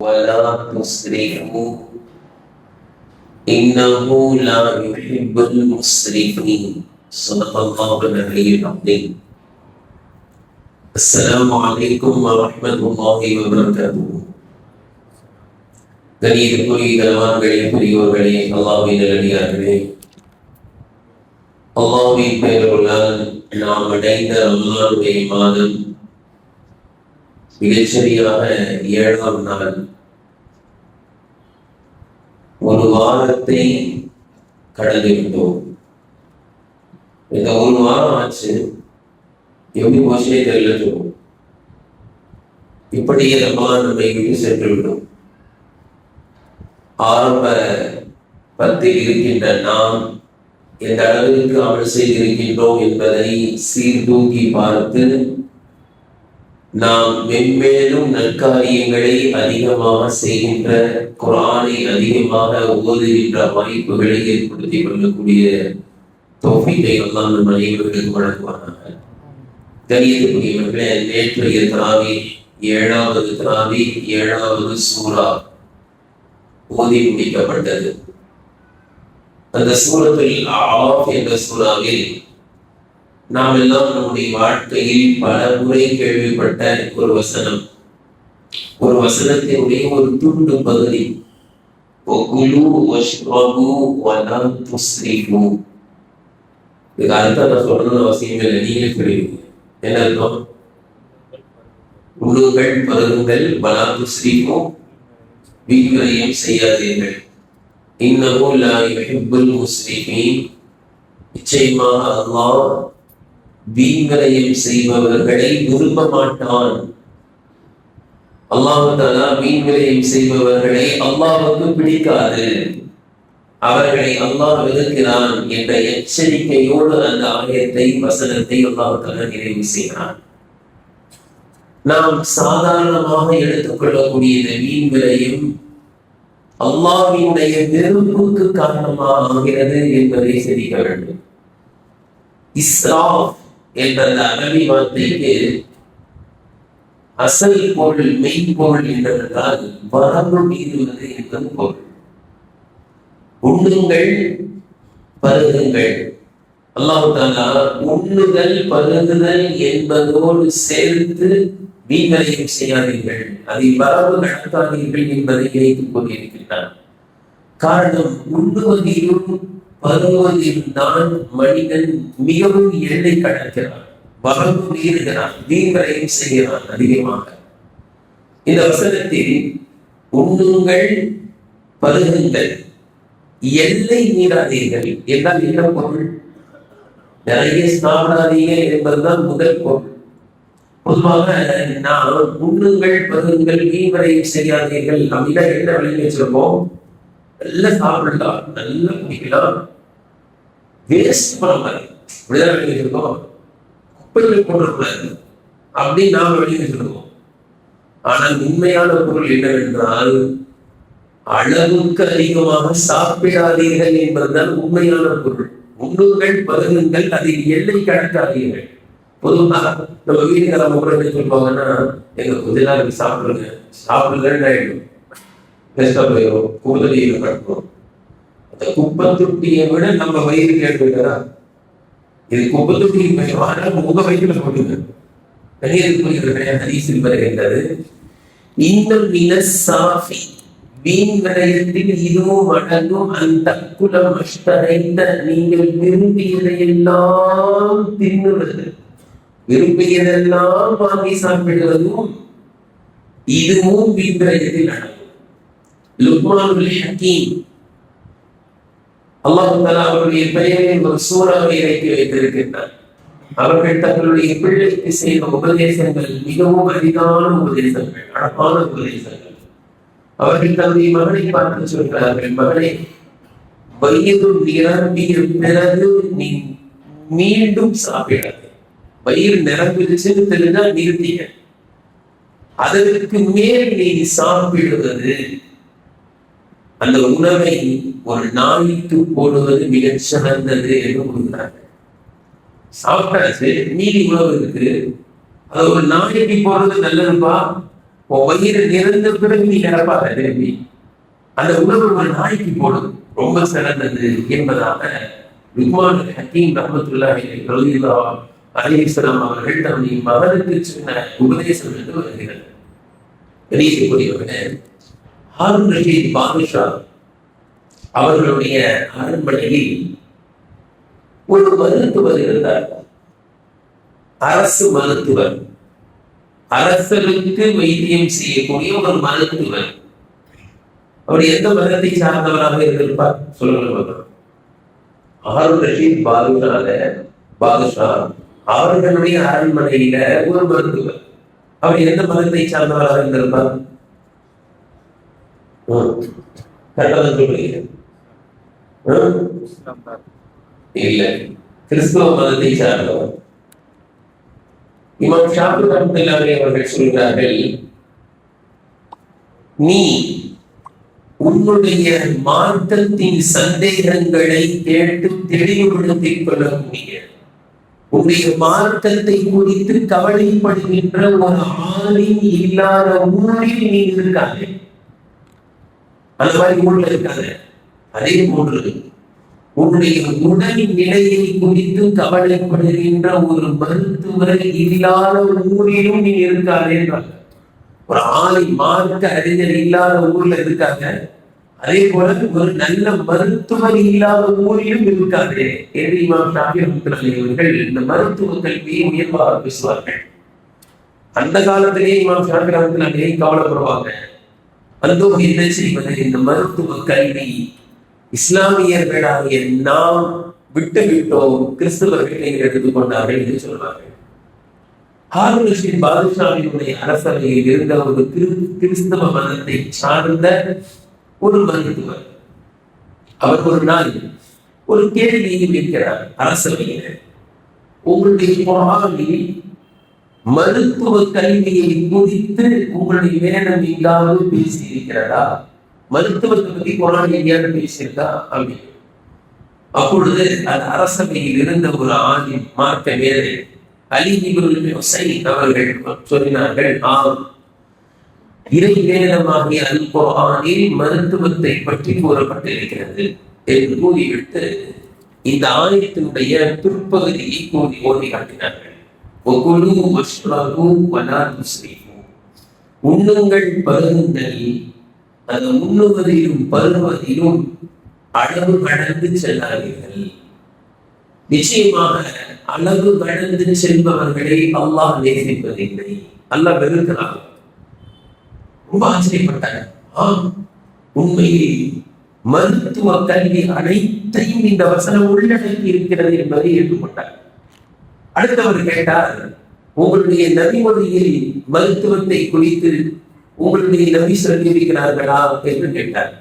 ولا تسرفوا إنه لا يحب المسرفين. صدق الله العلي العظيم. السلام عليكم ورحمة الله وبركاته. கணியத்துக்குரிய கனவான்களே, பெரியோர்களே, அல்லாஹ்வின் நல்லடியார்களே, அல்லாஹ்வின் பெயர்களால் நாம் அடைந்த ரமலானுடைய மாதம் மிகச்சரியாக 7ஆம் நாள். ஒரு வாரத்தை கடந்து விட்டோம். இந்த ஒரு வாரம் ஆச்சு, எப்படி போச்சே தெரியல. இப்படியே ரமலான் நம்மை விட்டு சென்று விடும். ஆரம்ப பத்தில் இருக்கின்ற நாம் எந்த அளவிற்கு அமல் செய்திருக்கின்றோம் என்பதை சீர்தூக்கி பார்த்து நாம் மென்மேலும் நற்காரியங்களை அதிகமாக செய்கின்ற, குர்ஆனை அதிகமாக ஓதுகின்ற வாய்ப்புகளை ஏற்படுத்திக் கொள்ளக்கூடிய தௌஃபீகை அல்லாஹ் நம் அனைவருக்கும் வழங்குவானாக. கணியத்துக்குரியவர்களே, நேற்றைய தராவி 7வது தராவி 7வது சூரா ஓதி முடிக்கப்பட்டது. அந்த சூரத்தில் ஆஃப் என்ற சூறாவில் நாம் எல்லாம் நம்முடைய வாழ்க்கையில் பல முறை கேள்விப்பட்ட ஒரு வசனம், ஒரு வசனத்தினுடைய ஒரு துண்டு பகுதி. இதுக்கு அர்த்தம் நான் சொல்லணும்னு அவசியம் இல்லை, நீங்களே சொல்லிடுவீங்க. என்ன அர்த்தம்? உண்ணுங்கள், பருகுங்கள், வலா துஸ்ரிஃபு, வீண்விரயம் செய்யாதீர்கள். இன்னஹு லா யுஹிப்புல் முஸ்ரிஃபீன், நிச்சயமாக அல்லாஹ் வீண்விரயம் செய்பவர்களை விரும்ப மாட்டான். அல்லாஹ் தஆலா வீண்விரயம் செய்பவர்களை அல்லாஹ்வுக்கு பிடிக்காது, அவர்களை அல்லாஹ் வெறுக்கிறான் என்ற எச்சரிக்கையோடு அந்த ஆயத்தை, வசனத்தை அல்லாஹ் தஆலா நிறைவு செய்கிறான். நாம் சாதாரணமாக எடுத்துக்கொள்ளக்கூடிய இந்த வீண்விரயம் அல்லாஹ்வினுடைய வெறுப்புக்கு காரணமாக ஆகிறது என்பதை சிந்திக்க வேண்டும். இஸ்ராஃப் என்ற அந்த அரபி வார்த்தைக்கு அசல் பொருள், மெய்ப்பொருள் என்னவென்றால் வரம்பு மீறுவது என்பது பொருள். உண்ணுங்கள், பருகுங்கள். அல்லாஹ் தஆலா உண்ணுதல், பருகுதல் என்பதோடு சேர்த்து வீண்விரயம் செய்யாதீர்கள், அதை வரம்பு கடக்காதீர்கள் என்பதை இணைத்துக் கொண்டிருக்கின்றார். காரணம், உண்ணுவதிலும் பருகுவதிலும் தான் மனிதன் மிகவும் எல்லை கடக்கிறான், வரம்பு மீறுகிறான், வீண்விரயம் செய்கிறான் அதிகமாக. இந்த வசனத்தில் உண்ணுங்கள், பருகுங்கள், எல்லை மீறாதீர்கள் என்றால் என்ன பொருள்? நிறைய சாப்பிடாதீங்க என்பதுதான் முதல் பொருள். பொதுவாக நாம் உண்ணுங்கள், பருகுங்கள், வீண்விரயம் செய்யாதீர்கள் அப்படின்னா என்ன விளங்கி வச்சிருக்கோம்? நல்லா சாப்பிடலாம், நல்லா குடிக்கலாம், வேஸ்ட் பண்ண மாதிரி இப்படிதான் விளங்கி வச்சிருக்கோம். குப்பைகள் போடக்கூடாது அப்படின்னு நாம விளங்கி வச்சிருக்கோம். ஆனால் உண்மையான பொருள் என்னவென்றால், அளவுக்கு அதிகமாக சாப்பிடாதீர்கள் என்பதுதான் உண்மையான பொருள். உண்ணுங்கள், பருகுங்கள், அதில் எல்லை கடக்காதீர்கள். பொதுவாக நம்ம வீட்டுக்காரங்க கூட என்ன சொல்லுவாங்கன்னா, எங்க கொஞ்ச நாளைக்கு சாப்பிடுங்க, சாப்பிடலன்னு ஆயிடும், வேஸ்டா போயிடும், குப்பையில கட்டணும். அந்த குப்பை தொட்டியை விட நம்ம வயிறு கேட்டுக்கிறா, இது குப்பை தொட்டி உங்க வயிற்றுல போடுங்க. ஹதீஸில் வருகின்றது, இன்னும் மினஸ்ஸாஃபி, வீண்விரயத்தில் இதுவும் அடங்கும். அந்த குலம் அஷ்டரைந்த, நீங்கள் விரும்பியதையெல்லாம் தின்னுவது, விரும்பியதெல்லாம் வாங்கி சாப்பிடுவதும் இதுவும் வீண்விரயத்தில் அடங்கும். லுக்மானுல் ஹக்கீம், அல்லாஹ் தஆலா அவருடைய பெயரில் ஒரு சூறாவை இறக்கி வைத்திருக்கின்றார். அவர்கள் தங்களுடைய பிள்ளைக்கு செய்த உபதேசங்கள் மிகவும் அரிதான உபதேசங்கள், அழகான உபதேசங்கள். அவர்கள் தன்னுடைய மகனை பார்த்து சொல்கிறார்கள், மகனே, வயிறு நிரம்பிய பிறகு நீ மீண்டும் சாப்பிடாது. வயிறு நிரம்பிடுச்சுன்னு தெரிஞ்சா நிறுத்திய, அதற்கு மேல் நீ சாப்பிடுவது, அந்த உணவை ஒரு நாளைக்கு போடுவது மிகச் சிறந்தது என்று கூறுகிறார்கள். சாப்பிட்டாச்சு, மீதி உணவு இருக்கு, அது ஒரு நாளைக்கு போறது நல்லதுப்பா, வயிறு நிறைந்த பிறகு நீ நிரப்பாத திரும்பி அந்த உணவு ஒரு நாய்க்கு போடும் ரொம்ப சிறந்தது என்பதாக லுக்மான் ஹக்கீம் ரஹ்மத்துல்லாஹி அலைஹிஸ்ஸலாம் அவர்கள் தன்னுடைய மகனுக்கு சொன்ன உபதேசம் என்று வருகிறது. கணியக்கூடியவர்களே, ஹாரூன் ரஷீத் பாதுஷா அவர்களுடைய அரண்மனையில் ஒரு மருத்துவர் இருந்தார். அரசு மருத்துவர், அரசருக்கு வைத்தியம் செய்யக்கூடிய ஒரு மருத்துவர். அவர் எந்த மதத்தை சார்ந்தவராக இருந்திருப்பார் சொல்லுங்க. ஹாரூன் ரஷீத் பாதுஷா அவர்களுடைய அரண்மனையில ஒரு மருத்துவர். அவர் எந்த மதத்தை சார்ந்தவராக இருந்திருப்பார்? இல்ல, கிறிஸ்துவ மதத்தை சார்ந்தவர். இமாம் ஷாஃபி ரஹ்மத்துல்லாஹி அவர்கள் சொல்கிறார்கள், நீ உன்னுடைய மார்க்கத்தின் சந்தேகங்களை கேட்டு தெளிவுபடுத்திக் கொள்ளக்கூடிய, உன்னுடைய மார்க்கத்தை குறித்து கவலைப்படுகின்ற ஒரு ஆளின் இல்லாத ஊரில் நீ இருக்காங்க. அந்த மாதிரி ஊர்ல இருக்காங்க. அதே போன்று உன்னுடைய உடல் நிலையை குறித்து கவலைப்படுகின்ற ஒரு மருத்துவர் இல்லாத ஊரிலும் நீ இருக்காது என்றாங்க. ஒரு ஆளை மார்க்க அறிஞர் இல்லாத ஊர்ல இருக்காங்க. அதே போல ஒரு நல்ல மருத்துவர் இல்லாத ஊரிலும் இருக்காது என்று இமாம் ஷாஃபி ரஹ்மத்துல்லாஹி அவர்கள் இந்த மருத்துவ கல்வியை உயர்வாக பேசுவார்கள். அந்த காலத்திலேயே இமாம் ஷாஃபி ரஹ்மத்துல்லாஹி கவலைப்படுவாங்க. அந்தோ என்ன செய்வது, இந்த மருத்துவ கல்வி இஸ்லாமியர்களாகிய நாம் விட்டுவிட்டோம், கிறிஸ்தவர்கள் நீங்கள் எடுத்துக்கொண்டார்கள் என்று சொல்வார்கள். ஹாரூன் ரஷீத் பாதுஷாவினுடைய அரசவையில் இருந்த ஒரு கிறிஸ்தவ மதத்தை சார்ந்த ஒரு மருத்துவர். அவர் ஒரு நாள் ஒரு கேள்வியை வைக்கிறார் அரசவையில். உங்களுடைய குர்ஆனில் மருத்துவ கல்வியை குறித்து உங்களுடைய வேதம் எங்காவது பேசி இருக்கிறதா? மருத்துவத்தை பத்தி குர்ஆன் எங்கேயாவது பேசியிருக்கா அப்படின்னு. அப்பொழுது அது அரசவையில் இருந்த ஒரு ஆணின் மார்க்க மேதை அலி இப்னு ஹுசைன் அவர்கள் சொன்னார்கள், ஆம், இறை வேதமாகிய அல் குர்ஆனில் மருத்துவத்தை பற்றி கூறப்பட்டிருக்கிறது என்று கூறிவிட்டு இந்த ஆயத்தினுடைய பிற்பகுதியை ஓதி காட்டினார்கள். உண்ணுங்கள், பருகுங்கள், அந்த உண்ணுவதிலும் பருகுவதிலும் அளவு கடந்து செல்லாதீர்கள். நிச்சயமாக அளவு கடந்து செல்பவர்களை அல்லாஹ் நேசிப்பதில்லை, அல்லாஹ் வெறுக்கிறார். ரொம்ப ஆச்சரியப்பட்டார். உண்மையில் மருத்துவ கல்வி அனைத்தையும் இந்த வசனம் உள்ளடக்கி இருக்கிறது என்பதை ஏற்றுக்கொண்டார். அடுத்தவர் கேட்டார், உங்களுடைய நபிமொழியில் மருத்துவத்தை குறித்து உங்களுடைய நபி சொல்லியிருக்கிறார்களா என்று கேட்டார்.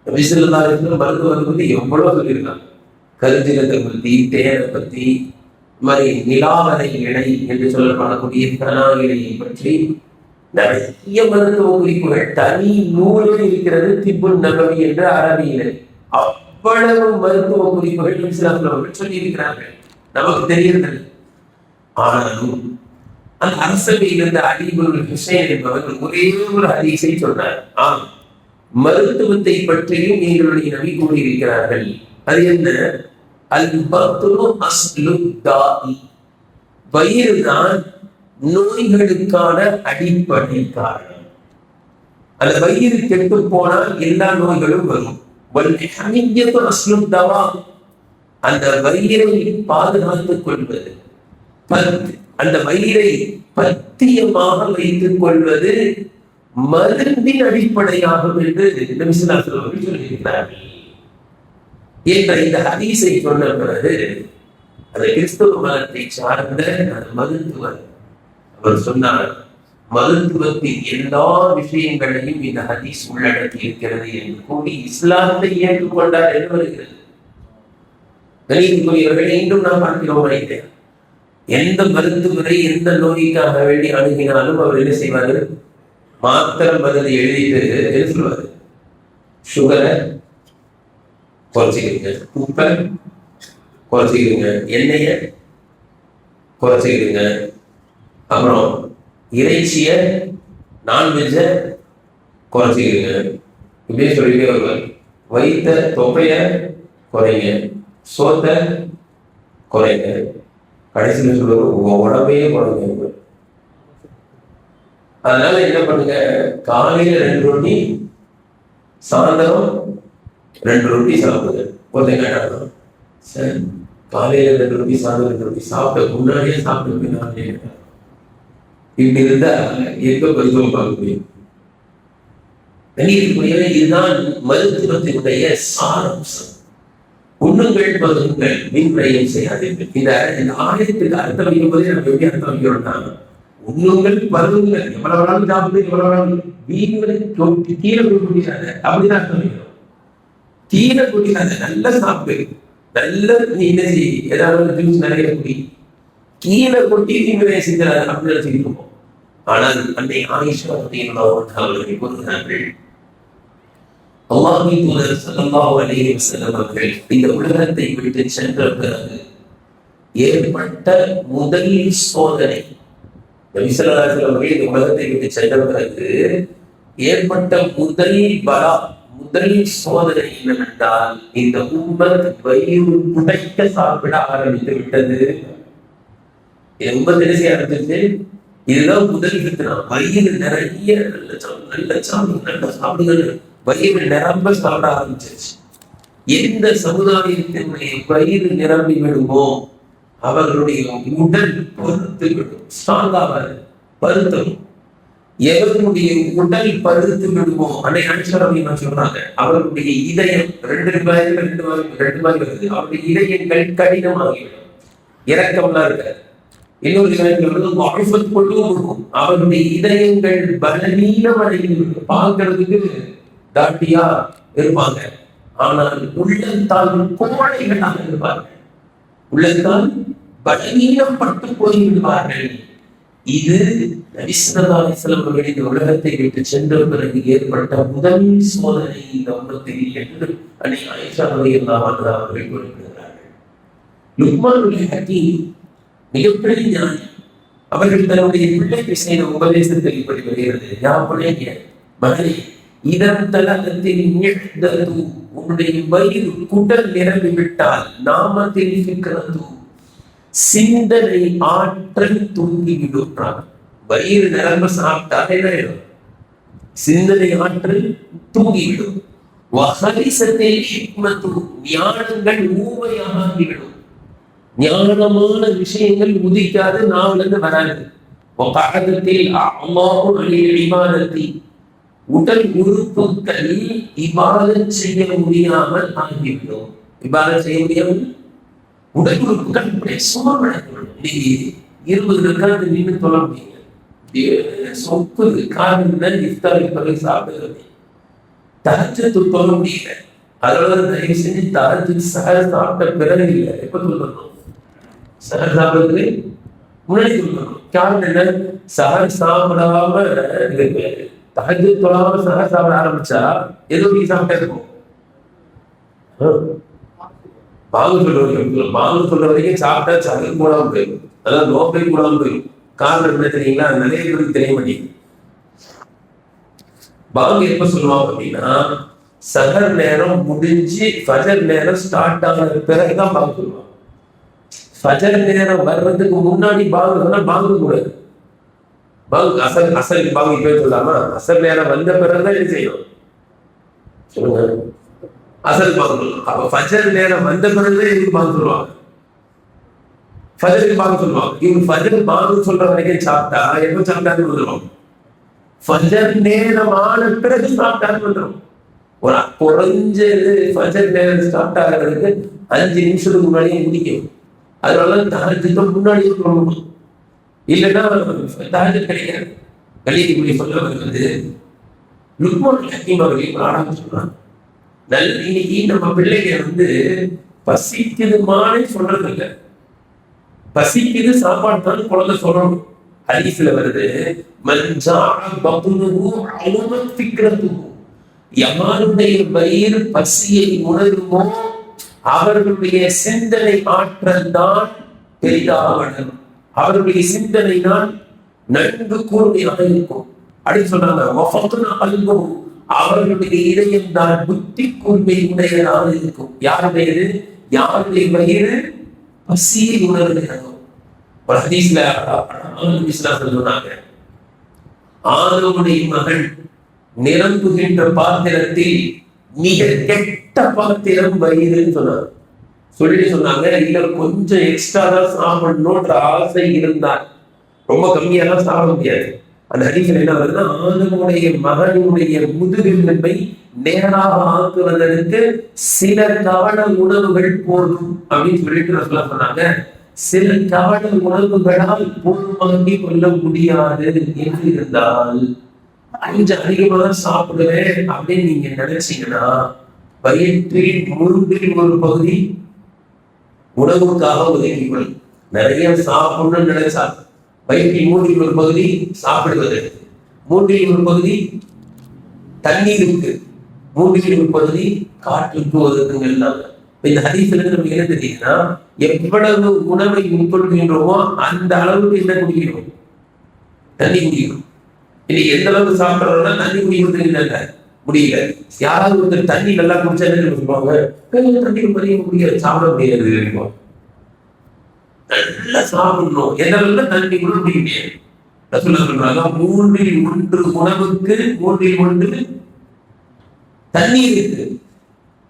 நபி ஸல்லல்லாஹு அலைஹி வஸல்லம் மருத்துவத்தை பத்தி எவ்வளவு சொல்லியிருக்காங்க. கருஞ்சிலத்தை பத்தி, தேரை பத்தி, மாதிரி நிலாவரை இணை என்று சொல்லப்படக்கூடிய கனா இணையை பற்றி நிறைய மருத்துவ குறிப்புகள் தனி நூலில் இருக்கிறது. திப்புன் நபவி என்ற அரபியில அவ்வளவு மருத்துவ குறிப்புகள் இஸ்லாமில் சொல்லி இருக்கிறார்கள், நமக்கு தெரியறது. ஆனாலும் அந்த அரசவையில் இருந்த அலி இப்னு ஹுசைன் என்பவர் ஒரே ஒரு ஹதீஸை சொன்னார். மருத்துவத்தை பற்றியும் எங்களுடைய நபி கூறியிருக்கிறார்கள். அது என்ன? அல் பத்னு அஸ்லுத் தாஇ, வயிறுதான் நோய்களுக்கான அடிப்படை காரணம். அந்த வயிறு கெட்டு போனால் எல்லா நோய்களும் வரும். அந்த வயிறை பாதுகாத்துக் கொள்வது, அந்த வயிறை பத்தியமாக வைத்துக் கொள்வது மருந்தின் அடிப்படையாகும் என்று நபி ஸல்லல்லாஹு அலைஹி வஸல்லம் சொல்லியிருக்கிறார்கள் என்ற இந்த ஹதீஸை சொன்ன பிறகு அந்த கிறிஸ்தவ மதத்தை சார்ந்த அந்த மருத்துவர் அவர் சொன்னார், மருத்துவத்தின் எல்லா விஷயங்களையும் இந்த ஹதீஸ் உள்ளடக்கி இருக்கிறது என்று கூறி இஸ்லாத்தை ஏற்றுக்கொண்டார் என்று வருகிறது. கணியத்துக்குரியவர்களை இன்றும் நாம் பார்க்கிறோம். எந்த மருத்துவரை எந்த நோய்க்காக வேண்டி அணுகினாலும் அவர் என்ன செய்வாரு? மாத்திரை மருந்து எழுதிட்டு என்ன சொல்வாரு? சுகரை குறைச்சிக்கிறீங்க, உப்பை குறைச்சிக்கிறீங்க, எண்ணெய குறைச்சிக்கிறீங்க, அப்புறம் இறைச்சிய நான்வெஜ்ஜை குறைச்சிக்கிறீங்க, இப்படியே சொல்லிட்டே வருவார். வைத்த தொப்பைய குறைங்க, சோத்தை குறைங்க, கடைசியில் சொல்லுவாங்க உங்க உடம்பையே குறைங்க. அதனால என்ன பண்ணுங்க, காலையில 2 ரொட்டி, சாயந்தரம் 2 ரொட்டி சாப்பிடுங்க. ஒருத்தன் கேட்டாங்க, சார் காலையில 2 ரொட்டி, சாயந்தரம் 2 ரொட்டி சாப்பிட்ட முன்னாடியே சாப்பிட்டு பின்னாடியே இப்படி இருந்தா எங்க மருத்துவம் பார்க்க முடியும்? இதுதான் மருத்துவத்தினுடைய சாரம்சம். உண்ணுங்கள் மருந்துகள் மின்விரயம் செய்யாதீர்கள். இந்த ஆயத்துக்கு அர்த்தம் வைக்கும்போதே நம்ம எப்படி அர்த்தம் வைக்கிறோம்னா, உண்ணுங்கள் மருந்துகள் எவ்வளவு நாள் சாப்பிடு, எவ்வளவு நாள் வீண்களை கீழே குடிக்காத, அப்படிதான் அர்த்தம் வைக்கிறோம். கீழே குடிக்காத, நல்ல சாப்பிடு, நல்ல நீ என்ன செய்ய, ஏதாவது ஜூஸ் நிறைய குடி, கீழே கொட்டி தீவிரம் செஞ்சாரு அப்படின்னு நினைச்சுக்கிட்டு. ஆனால் அன்னை ஆயிஷா அவர்களை கூறுகிறார்கள், அல்லாஹ்வின் தூதர் ஸல்லல்லாஹு அலைஹி வஸல்லம் அவர்கள் இந்த உலகத்தை விட்டு சென்ற பிறகு ஏற்பட்ட முதல் சோதனை, நபி ஸல்லல்லாஹு அலைஹி வஸல்லம் அவர்கள் இந்த உலகத்தை விட்டு சென்ற பிறகு ஏற்பட்ட முதல் சோதனை என்னவென்றால், இந்த உம்மத் வயிறு புடைக்க சாப்பிட ஆரம்பித்து விட்டது. ஆரம்பிச்சிருச்சு. இதுதான் முதல் ஃபித்னா. வயிறு நிறைய நல்ல சாப்பிடுங்க, வயிறு நிரம்ப சாப்பிட ஆரம்பிச்சிருச்சு. எந்த சமுதாயத்தினுடைய வயிறு நிரம்பி விடுமோ அவர்களுடைய உடல் பருத்து விடும், ஸ்ட்ராங்காக பருத்தம். எவருடைய உடல் பருத்து விடுமோ, அன்னை ஆயிஷா சொல்றாங்க, அவர்களுடைய இதயம் 2 மாதிரி வருது, அவருடைய இதயங்கள் கடினமாகிவிடும், இரக்கம்லாம் இருக்காது. இன்னொரு அவருடைய இதயங்கள் பலவீனம் அடைந்து பார்க்கறதுக்கு தாட்டியா இருப்பாங்க, ஆனால் உள்ளத்தால் கோழைகளாக இருப்பார்கள், உள்ளத்தால் பலவீனப்பட்டு போய்விடுவார்கள். இது நபி ஸல்லல்லாஹு அலைஹி வஸல்லம் இந்த உலகத்தை விட்டு சென்ற பிறகு ஏற்பட்ட முதல் சோதனை இந்த உலகத்தில் என்று அன்னை ஆயிஷா ரலியல்லாஹு அன்ஹா அவர்கள் குறிப்பிடுகிறார்கள். லுக்மானுல் ஹக்கீம் மிகப்பெரிய ஞானி. அவர்கள் தன்னுடைய பிள்ளைக்கு செய்த உபதேசத்தில் இப்படி வருகிறது, யாப்பனைய மகனே, இதத்தலகத்தில் உன்னுடைய வயிறு குடல் நிரம்பி விட்டால் நாமத்தில் இருக்கிறது சிந்தனை ஆற்றல் தூங்கிவிடும். வயிறு நிரம்ப சாப்பிட்டால் என்ன ஆயிடும்? சிந்தனை ஆற்றல் தூங்கிவிடும். ஞானங்கள் ஊமையாகிவிடும், ஞானமான விஷயங்கள் உதிக்காது, நாவிலிருந்து வராது. உடல் உறுப்புகள் இபாதத் செய்ய முடியாமல் ஆகிவிடும். இபாதத் செய்ய முடியாமல் உடல் உறுப்புகள் சும்மா விளக்கணும். 20 ரக்காத்து நின்று சொல்ல முடியுங்க, சொப்புது காரணம் இஃப்தாருக்கு பிறகு சாப்பிடுறது, தஹஜ்ஜுத் சொல்ல முடியல. அதனால தயவு செஞ்சு தஹஜ்ஜுத் சஹர் சாப்பிட்ட பிறகு இல்லை, எப்ப சொல்லணும்? சஹர் சாப்பிடுறது முன்னாடி சொல்லணும். காரணம் என்ன? சஹர் சாப்பிடாம தஹஜ்ஜுத் தொழாம சஹர் சாப்பிட ஆரம்பிச்சா ஏதோ நீ சாப்பிட்டே இருக்கும். பாங்கு சொல்ற வரைக்கும் சாப்பிட்டா சகல் கூடாம போயிடும், அதாவது நோக்கை கூடாம போயிடும். காரணம் என்ன தெரியுங்களா? நிறைய பேருக்கு தெரிய மாட்டேங்குது. பாங்கு எப்ப சொல்லுவாங்க அப்படின்னா, சஹர் நேரம் முடிஞ்சு ஃபஜர் நேரம் ஸ்டார்ட் ஆன பிறகுதான் பாங்கு சொல்லுவாங்க. ஃபஜர் நேரம் வர்றதுக்கு முன்னாடி பாங்கு சொன்னா பாங்கு கூடாது. பாங்கு அசல் பாங்கு இப்ப சொல்லாமா? அசல் நேரம் வந்த பிறகுதான் என்ன செய்யணும் சொல்லுங்க, அசல் பாங்கு. அப்ப ஃபஜர் நேரம் வந்த பிறகுதான் இதுக்கு பாங்கு சொல்லுவாங்க, ஃபஜருக்கு பாங்கு சொல்லுவாங்க. இவங்க ஃபஜர் பாங்கு சொல்ற வரைக்கும் சாப்பிட்டா எப்ப சாப்பிட்டாருன்னு வந்துடும், ஃபஜர் நேரமான பிறகு சாப்பிட்டாருன்னு வந்துடும். ஒரு குறைஞ்சது ஃபஜர் நேரம் ஸ்டார்ட் ஆகிறதுக்கு 5 நிமிஷத்துக்கு முன்னாடியே முடிக்கும். அதனால தஹஜ்ஜுத் முன்னாடியே சொல்லணும், இல்லைன்னா தஹஜ்ஜுத் கிடைக்காது. கலியத்துக்குரிய சொல்ல வருவது லுக்மானுல் ஹக்கீம் அவர்கள் ஆரம்பம் சொல்றாங்க, இன்னைக்கு நம்ம பிள்ளைங்க பசிக்குதுமானே சொல்றது இல்லை, பசிக்குது சாப்பாடு தான் குழந்தை சொல்லணும். ஹதீஸ்ல வருது, யாருடைய வயிறு பசியை உணருமோ அவர்களுடைய சிந்தனை ஆற்றல் தான் பெரிதாக வளரும், அவர்களுடைய சிந்தனை தான் நன்கு கூர்மையாக இருக்கும். அப்படின்னு சொல்றாங்க. அவர்களுடைய இதயம் தான் புத்தி கூர்மை உடையதாக இருக்கும். யாருடையது? யாருடைய வயிறு பசியை உணர்கிறது. ஒரு ஹதீஸ்ல சொன்னாங்க, ஆதமுடைய மகன் நிரம்புகின்ற பாத்திரத்தில் மிக கெட்ட பாத்திரம் வயிறுன்னு சொன்னாங்க. சொல்லிட்டு சொன்னாங்க, இல்ல கொஞ்சம் எக்ஸ்ட்ரா தான் சாப்பிடணும்ன்ற ஆசை இருந்தால் ரொம்ப கம்மியெல்லாம் சாப்பிட முடியாது. அந்த ஹதீஸ்ல என்ன வருதுன்னா, ஆதமுடைய மகனுடைய முதுகெலும்பை நேராக ஆக்குவதற்கு சில கவன உணவுகள் போதும் அப்படின்னு சொல்லிட்டு சொன்னாங்க. சில கவன உணவுகளால் பூர்வமாக்கி கொள்ள முடியாது என்று இருந்தால் கொஞ்சம் அதிகமாக சாப்பிடுவேன் அப்படின்னு நீங்க நினைச்சீங்கன்னா, வயிற்றில் 1/3 பகுதி உணவுக்காக ஒதுக்கிக்கொள். நிறைய சாப்பிடணும்னு நினைச்சா வயிற்றில் 1/3 பகுதி சாப்பிடுவது, 1/3 பகுதி தண்ணீருக்கு, 1/3 பகுதி காற்றுக்கு ஒதுக்குங்கள். இந்த ஹதீஸ்ல நமக்கு என்ன தெரியுதுன்னா, எவ்வளவு உணவை உட்கொள்கின்றோமோ அந்த அளவுக்கு என்ன குடிக்கணும்? தண்ணி குடிக்கணும். இன்னைக்கு எந்த அளவுக்கு சாப்பிட்றோம்னா தண்ணி குடிக்கிறது இல்லைல்ல, முடியல. யாராவது ஒருத்தர் தண்ணி நல்லா குடிச்சா என்ன சொல்லுவாங்க, தண்ணி மதியம் குடிக்க சாப்பிட முடியாது. நல்லா சாப்பிடணும், எதெல்ல தண்ணி கூட குடிக்க முடியாது. சொல்றாங்க, 1/3 உணவுக்கு 1/3 தண்ணீர் இருக்கு,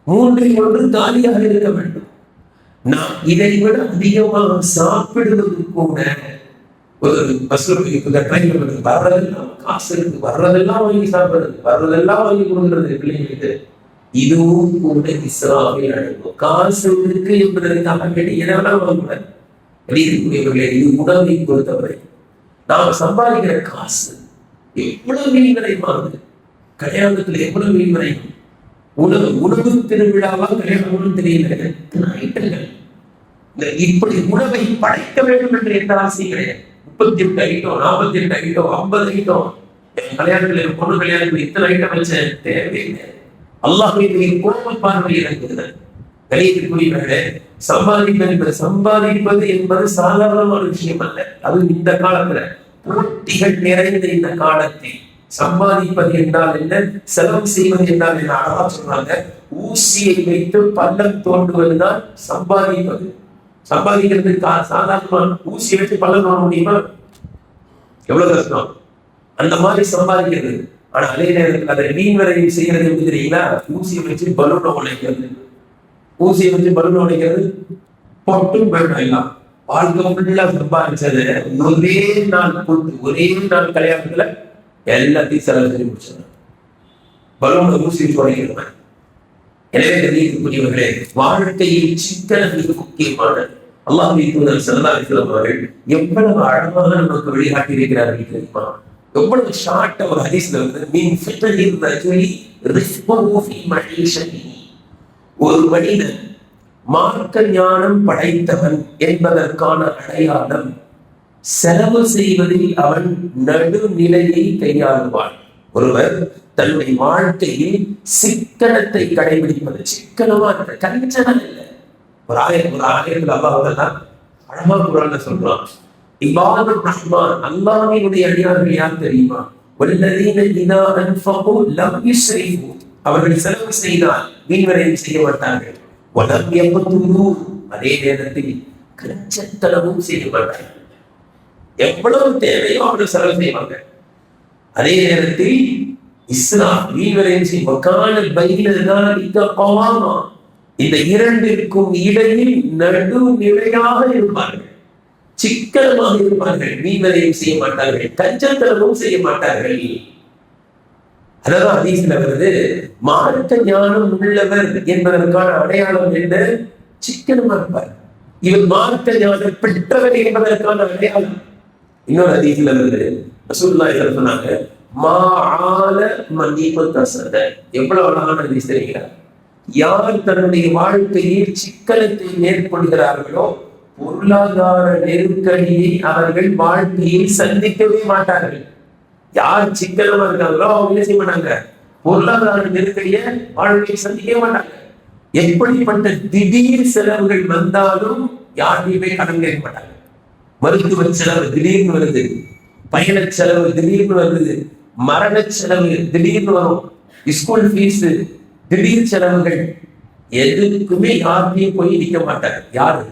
1/3 காலியாக இருக்க வேண்டும். நாம் இதை விட அதிகமாக சாப்பிடுவது கூட ஒரு பஸ்ல வர்றதெல்லாம் காசு இருக்கு, வர்றதெல்லாம் வாங்கி சாப்பிடுறது, வர்றதெல்லாம் வாங்கி கொடுக்கிறது பிள்ளைங்களுக்கு. இதுவும் கூட இஸ்லாமில் அடங்கும். காசு இருக்கு என்பதற்காக வேண்டி எதெல்லாம் வாங்குவார் வெளியிருக்கக்கூடியவர்களே. இது உணவை பொறுத்தவரை நாம் சம்பாதிக்கிற காசு எவ்வளவு வீண்வரைமானது. கல்யாணத்துல எவ்வளவு வீண்வரையும். உணவு திருவிழாவா கல்யாணம் தெரியல, ஐட்டங்கள். இப்படி உணவை படைக்க வேண்டும் என்று எந்த ஆசையும் கிடையாது. 38 ஐட்டம், 48 ஐட்டம், 50 ஐட்டம். கல்யாணத்துல பொண்ணு கல்யாணத்துல இத்தனை ஐட்டம் வச்ச தேவையில்லை. அல்லாஹ்வுடைய கோப பார்வை இறங்குகிறது. கலியத்திற்குரியவர்களே, சம்பாதிப்பது என்பது சாதாரணமான விஷயம் அல்ல. அது இந்த காலத்துல போட்டிகள் நிறைந்த இந்த காலத்தில் சம்பாதிப்பது என்றால் என்ன, செலவு செய்வது என்றால் என்ன அழகா சொல்றாங்க. ஊசியை வைத்து பள்ளம் தோண்டுவதுதான் சம்பாதிப்பது. சம்பாதிக்கிறதுக்கு சாதாரணமான ஊசியை வச்சு பள்ளம் தோண்ட முடியுமா? எவ்வளவு கஷ்டம் அந்த மாதிரி சம்பாதிக்கிறது. ஆனா அதே நேரத்தில் அதை வீண்வரையும் செய்யறது எப்படி தெரியுங்களா? ஊசியை வச்சு பலூனை உடைக்கிறது, ஊசியை வச்சு பலூனை உடைக்கிறது பொட்டும் போயிடும். எல்லாம் வாழ்க்கை ஃபுல்லா சம்பாதிச்சது ஒரே நாள் போட்டு, ஒரே நாள் கல்யாணத்துல எல்லாத்தையும் செலவு செஞ்சு முடிச்சாங்க. பலூனை ஊசி வச்சு உடைக்கிறது. எனவே கண்ணியத்திற்குரியவர்களே, வாழ்க்கையில் சிக்கனம் மிக முக்கியமானது. அல்லாஹ்வுடைய தூதர் ஸல்லல்லாஹு அலைஹி வஸல்லம் அவர்கள் எவ்வளவு அழகாக நமக்கு வழிகாட்டி இருக்கிறார்கள் தெரியுமா? எவ்வளவு ஷார்ட்டா ஒரு ஹதீஸ்ல வந்து, மின் ஃபித்ரில் ரஜுலி ரிஸ்குஹு ஃபீ மஈஷத்திஹி. ஒரு மனிதன் மார்க்க ஞானம் படைத்தவன் என்பதற்கான அடையாளம் செலவு செய்வதில் அவன் நடுநிலையை கையாளுவான். ஒருவர் தன்னுடைய வாழ்க்கையில் சிக்கனத்தை கடைபிடிப்பது, சிக்கனமா கஞ்சனம் இல்லை. ஒரு ஆயிரத்துல அல்லாஹ் அழகா குர்ஆன்ல சொல்றான், இபாதுர் ரஹ்மான், அல்லாஹ்வினுடைய அடியார்கள் யார் தெரியுமா? வல்லதீன இதா அன்ஃபகு லம் யுஸ்ரிஃபு, அவர்கள் செலவு செய்தால் வீண்வரையும் செய்ய மாட்டார்கள். வலம் யக்துரு, அதே நேரத்தில் கஞ்சத்தனமும் செய்ய மாட்டார்கள். எவ்வளவு தேவையோ அவர்கள் செலவு செய்வாங்க. அதே நேரத்தில் இஸ்லாம் வீண்வரையும் செய்வாங்க. இந்த இரண்டிற்கும் இடையில் நடுநிலையாக இருப்பார்கள், சிக்கனமாக இருப்பார்கள். வீண்வரையும் செய்ய மாட்டார்கள், கஞ்சத்தனமும் செய்ய மாட்டார்கள். அதாவது ஹதீஸ்ல வருது, மார்க்க ஞானம் உள்ளவர் என்பதற்கான அடையாளம் என்ன? சிக்கனமா இருப்பார். இவர் மார்க்க ஞானம் பெற்றவர் என்பதற்கான அடையாளம். இன்னொரு ஹதீஸ்ல வருது, ரசூலுல்லாஹி ஸல்லல்லாஹு அலைஹி வஸல்லம் சொன்னாங்க, மாஆல மனிபதஸத. எவ்வளவு அழகான ஹதீஸ் தெரியுங்களா? யார் தன்னுடைய வாழ்க்கையில் சிக்கனத்தை மேற்கொள்கிறார்களோ பொருளாதார நெருக்கடியை அவர்கள் வாழ்க்கையில் சந்திக்கவே மாட்டார்கள். யார் சிக்கனமா இருக்காங்களோ அவங்க என்ன செய்ய மாட்டாங்க? பொருளாதார நெருக்கடியை வாழ்க்கையில் சந்திக்கவே மாட்டாங்க. எப்படிப்பட்ட திடீர் செலவுகள் வந்தாலும் யாருமே கடன் கேட்க மாட்டாங்க. மருத்துவ செலவு திடீர்னு வருது, பயண செலவு திடீர்னு வருது, மரண செலவு திடீர்னு வரும், ஸ்கூல் ஃபீஸ், திடீர் செலவுகள், எதுக்குமே யார்கிட்டையும் போய் நிற்க மாட்டார். யாரு?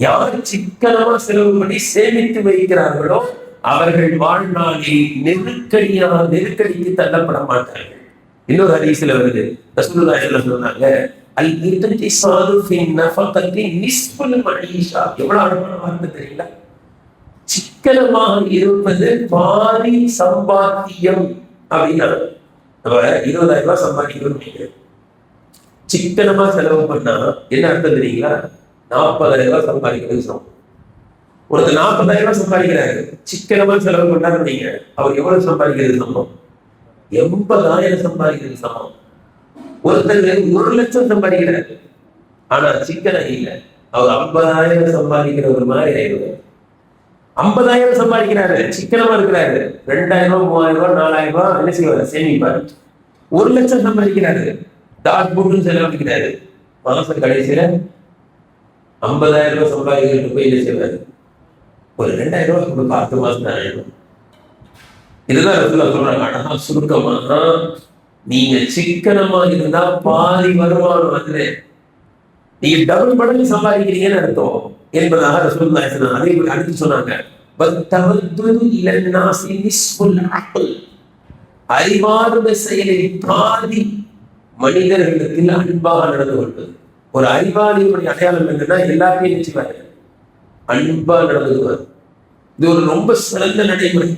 யார் சிக்கனமா செலவு பண்ணி சேமித்து வைக்கிறார்களோ அவர்கள் வாழ்நாளில் நெருக்கடிக்கு தள்ளப்பட மாட்டார்கள். இன்னொரு ஹதீஸ்ல வருது, ரசூலுல்லாஹி ஸல்லல்லாஹு அலைஹி வஸல்லம் சொன்னாங்க, அல் இக்திசாது ஃபி நஃபகத்தி நிஸ்ஃபுல் மஈஷா. எவ்வளவு அழகான வார்த்தை தெரியுங்களா? சிக்கனமாக இருப்பது பாதி சம்பாத்தியம் அப்படின்னா, 20,000 ரூபாய் சம்பாதிக்கணும், சிக்கனமா செலவு பண்ணா என்ன அர்த்தம் தெரியுங்களா? 40,000 ரூபாய் சம்பாதிக்கிறது சமம். ஒருத்தர் 40,000 ரூபாய் சம்பாதிக்கிறாரு, சிக்கனமா செலவு பண்ணாரு நீங்க, அவர் எவ்வளவு சம்பாதிக்கிறது சமம்? 80,000 சம்பாதிக்கிறது சமம். ஒருத்தர் 1,00,000 சம்பாதிக்கிறாரு, ஆனா சிக்கனம் இல்லை, அவர் 50,000 சம்பாதிக்கிற ஒரு மாதிரி ஆயிடுவார். 50,000 சம்பாதிக்கிறாரு, சிக்கனமா இருக்கிறாரு, 2,000 ரூபாய், 3,000 ரூபாய், 4,000 ரூபாய் என்ன செய்வார்? சேமிப்பாரு. 1,00,000 சம்பாதிக்கிறாரு, டாட் போட்டு செலவழிக்கிறாரு, மாசம் கடைசியில 50,000 ரூபாய் சம்பாதிக்கிறது போய் என்ன செய்வாரு? ஒரு 2,000 ரூபாய் கொடுக்க 10 மாசம் தான் ஆயிடும். இதுதான் சொல்றாங்க அழகா சுருக்கமா, நீங்க சிக்கனமா இருந்தா பாதி வருமானம் அதுல நீங்க டபுள் மடங்கு சம்பாதிக்கிறீங்கன்னு அர்த்தம் என்பதாக ரசூலுல்லாஹி ஸல்லல்லாஹு அலைஹி வஸல்லம் அடுத்து சொன்னாங்க, அறிவார்ந்த செயலை பாதி மனிதர்களிடத்தில் அன்பாக நடந்து கொள்வது. ஒரு அறிவாளியுடைய அடையாளம் என்னன்னா எல்லாத்தையும் நிச்சயமாக அன்பா நடந்துக்குவார். இது ஒரு ரொம்ப சிறந்த நடைமுறை.